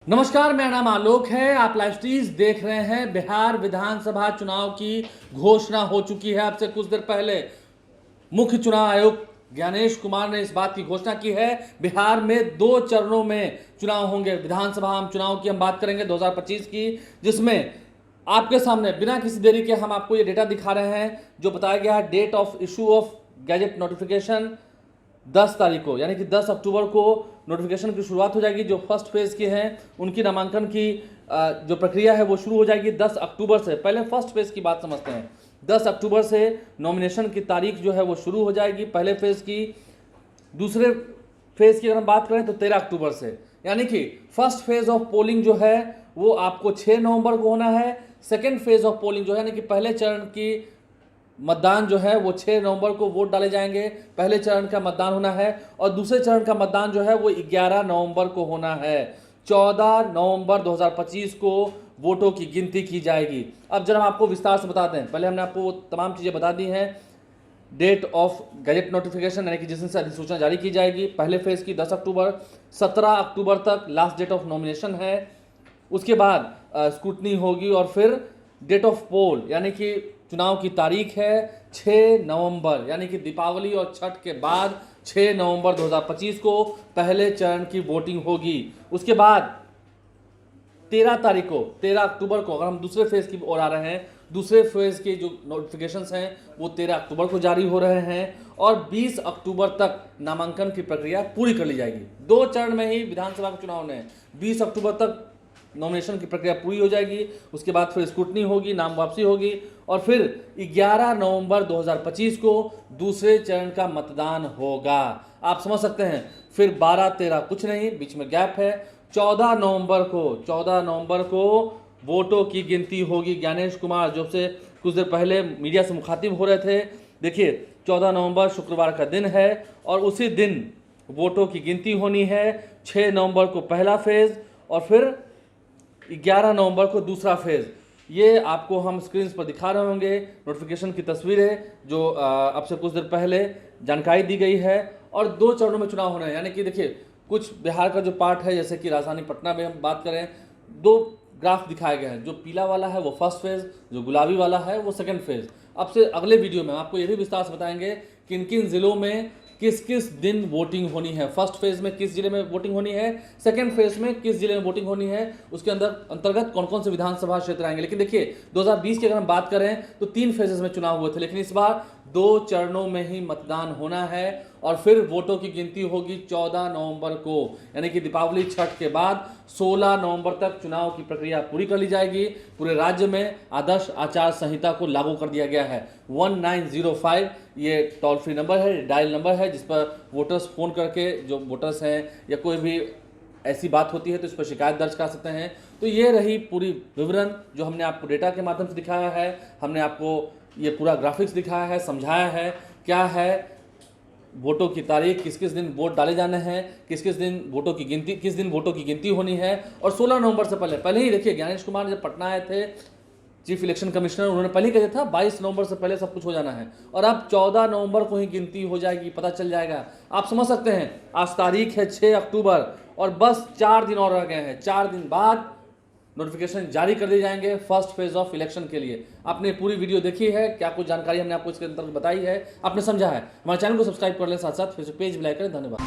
नमस्कार, मेरा नाम आलोक है। आप लाइव स्ट्रीज देख रहे हैं। बिहार विधानसभा चुनाव की घोषणा हो चुकी है। अब से कुछ देर पहले मुख्य चुनाव आयुक्त ज्ञानेश कुमार ने इस बात की घोषणा की है। बिहार में 2 चरणों में चुनाव होंगे। विधानसभा आम चुनाव की हम बात करेंगे 2025 की, जिसमें आपके सामने बिना किसी देरी के हम आपको ये डेटा दिखा रहे हैं जो बताया गया है। Date of issue of gazette notification 10 तारीख को, यानी कि 10 अक्टूबर को नोटिफिकेशन की शुरुआत हो जाएगी। जो फर्स्ट फेज के हैं उनकी नामांकन की जो प्रक्रिया है वो शुरू हो जाएगी 10 अक्टूबर से। पहले फर्स्ट फेज की बात समझते हैं। 10 अक्टूबर से नॉमिनेशन की तारीख जो है वो शुरू हो जाएगी पहले फेज की। दूसरे फेज की अगर हम बात करें तो 13 अक्टूबर से, यानी कि फर्स्ट फेज ऑफ पोलिंग जो है वो आपको 6 नवंबर को होना है। सेकेंड फेज ऑफ पोलिंग जो है, यानी कि पहले चरण की मतदान जो है वो 6 नवंबर को वोट डाले जाएंगे। पहले चरण का मतदान होना है। और दूसरे चरण का मतदान जो है वो 11 नवंबर को होना है। 14 नवंबर 2025 को वोटों की गिनती की जाएगी। अब जरा हम आपको विस्तार से बताते हैं। पहले हमने आपको वो तमाम चीज़ें बता दी हैं। डेट ऑफ गैजेट नोटिफिकेशन, यानी कि जिस दिन से अधिसूचना जारी की जाएगी, पहले फेज की 10 अक्टूबर, 17 अक्टूबर तक लास्ट डेट ऑफ नॉमिनेशन है। उसके बाद स्क्रूटनी होगी और फिर डेट ऑफ पोल, यानी कि चुनाव की तारीख है 6 नवंबर, यानी कि दीपावली और छठ के बाद 6 नवंबर 2025 को पहले चरण की वोटिंग होगी। उसके बाद 13 तारीख को, 13 अक्टूबर को, अगर हम दूसरे फेज की ओर आ रहे हैं, दूसरे फेज के जो नोटिफिकेशंस हैं वो 13 अक्टूबर को जारी हो रहे हैं और 20 अक्टूबर तक नामांकन की प्रक्रिया पूरी कर ली जाएगी। 2 चरण में ही विधानसभा का चुनाव है। 20 अक्टूबर तक नॉमिनेशन की प्रक्रिया पूरी हो जाएगी। उसके बाद फिर स्क्रूटनी होगी, नाम वापसी होगी और फिर 11 नवंबर 2025 को दूसरे चरण का मतदान होगा। आप समझ सकते हैं। फिर 12-13 कुछ नहीं, बीच में गैप है। 14 नवंबर को वोटों की गिनती होगी। ज्ञानेश कुमार जो से कुछ देर पहले मीडिया से मुखातिब हो रहे थे, देखिए 14 नवंबर शुक्रवार का दिन है और उसी दिन वोटों की गिनती होनी है। 6 नवंबर को पहला फेज और फिर 11 नवंबर को दूसरा फेज। ये आपको हम स्क्रीन पर दिखा रहे होंगे नोटिफिकेशन की तस्वीरें जो अब से कुछ देर पहले जानकारी दी गई है। और 2 चरणों में चुनाव होना है, यानी कि देखिए कुछ बिहार का जो पार्ट है, जैसे कि राजधानी पटना में हम बात करें, 2 ग्राफ दिखाए गए हैं। जो पीला वाला है वो फर्स्ट फेज, जो गुलाबी वाला है वो सेकेंड फेज। अब से अगले वीडियो में आपको ये भी विस्तार से बताएंगे किन किन जिलों में किस किस दिन वोटिंग होनी है। फर्स्ट फेज में किस जिले में वोटिंग होनी है, सेकंड फेज में किस जिले में वोटिंग होनी है, उसके अंतर्गत कौन कौन से विधानसभा क्षेत्र आएंगे। लेकिन देखिए 2020 की अगर हम बात करें तो 3 फेजेस में चुनाव हुए थे, लेकिन इस बार 2 चरणों में ही मतदान होना है और फिर वोटों की गिनती होगी 14 नवंबर को, यानी कि दीपावली छठ के बाद 16 नवंबर तक चुनाव की प्रक्रिया पूरी कर ली जाएगी। पूरे राज्य में आदर्श आचार संहिता को लागू कर दिया गया है। 1905 ये टोल फ्री नंबर है, डायल नंबर है, जिस पर वोटर्स फ़ोन करके, जो वोटर्स हैं या कोई भी ऐसी बात होती है तो इस पर शिकायत दर्ज कर सकते हैं। तो ये रही पूरी विवरण जो हमने आपको डेटा के माध्यम से दिखाया है। हमने आपको ये पूरा ग्राफिक्स दिखाया है, समझाया है क्या है वोटों की तारीख, किस किस दिन वोट डाले जाने हैं, किस दिन वोटों की गिनती होनी है। और 16 नवंबर से पहले ही देखिए ज्ञानेश कुमार जब पटना आए थे चीफ इलेक्शन कमिश्नर, उन्होंने पहले कहा था 22 नवंबर से पहले सब कुछ हो जाना है और अब 14 नवंबर को ही गिनती हो जाएगी, पता चल जाएगा। आप समझ सकते हैं आज तारीख है 6 अक्टूबर और बस 4 दिन और रह गए हैं। 4 दिन बाद नोटिफिकेशन जारी कर दिए जाएंगे फर्स्ट फेज ऑफ इलेक्शन के लिए। आपने पूरी वीडियो देखी है, क्या कुछ जानकारी हमने आपको इसके अंदर बताई है, आपने समझा है। हमारे चैनल को सब्सक्राइब कर लें, साथ साथ फेसबुक पेज भी लाइक करें। धन्यवाद।